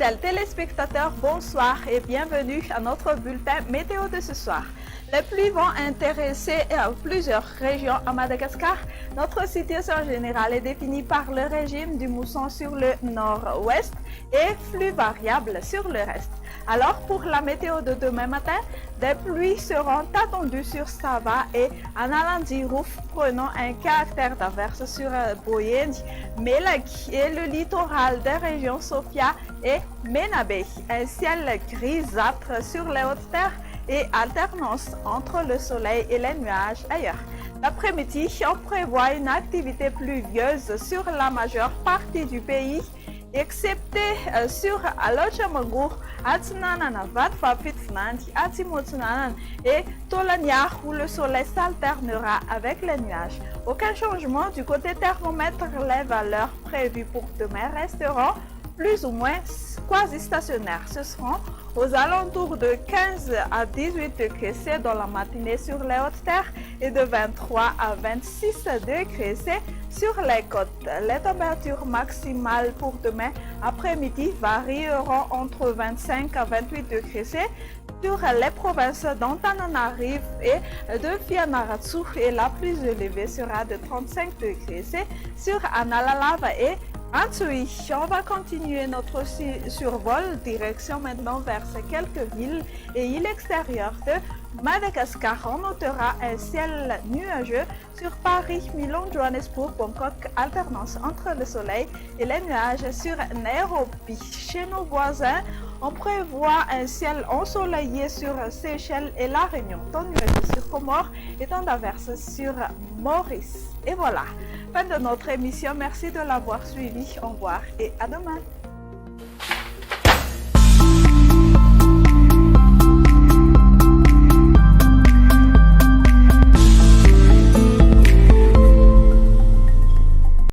Fidèles téléspectateurs, bonsoir et bienvenue à notre bulletin météo de ce soir. Les pluies vont intéresser plusieurs régions à Madagascar. Notre situation générale est définie par le régime du mousson sur le nord-ouest et flux variable sur le reste. Alors pour la météo de demain matin, des pluies seront attendues sur Sava et Analandirouf, prenant un caractère d'averse sur Boyendi, Melaki et le littoral des régions Sofia et Menabe. Un ciel grisâtre sur les hautes terres et alternance entre le soleil et les nuages ailleurs. L'après-midi, on prévoit une activité pluvieuse sur la majeure partie du pays, excepté sur Alochamangour, Atinanana, Vatfapitfnandi, Atimotunanan et Tolaniar où le soleil s'alternera avec les nuages. Aucun changement du côté thermomètre, les valeurs prévues pour demain resteront plus ou moins quasi stationnaires. Ce seront aux alentours de 15 à 18 degrés C dans la matinée sur les hautes terres et de 23 à 26 degrés C sur les côtes. Les températures maximales pour demain après-midi varieront entre 25 à 28 degrés C sur les provinces d'Antananarivo et de Fianarantsoa et la plus élevée sera de 35 degrés C sur Analalava et Antsui. On va continuer notre survol, direction maintenant vers quelques villes et îles extérieures de Madagascar. On notera un ciel nuageux sur Paris, Milan, Johannesburg, Bangkok, alternance entre le soleil et les nuages sur Nairobi. Chez nos voisins, on prévoit un ciel ensoleillé sur Seychelles et La Réunion, temps nuageux sur Comores et temps d'averse sur Maurice. Et voilà, fin de notre émission. Merci de l'avoir suivi. Au revoir et à demain.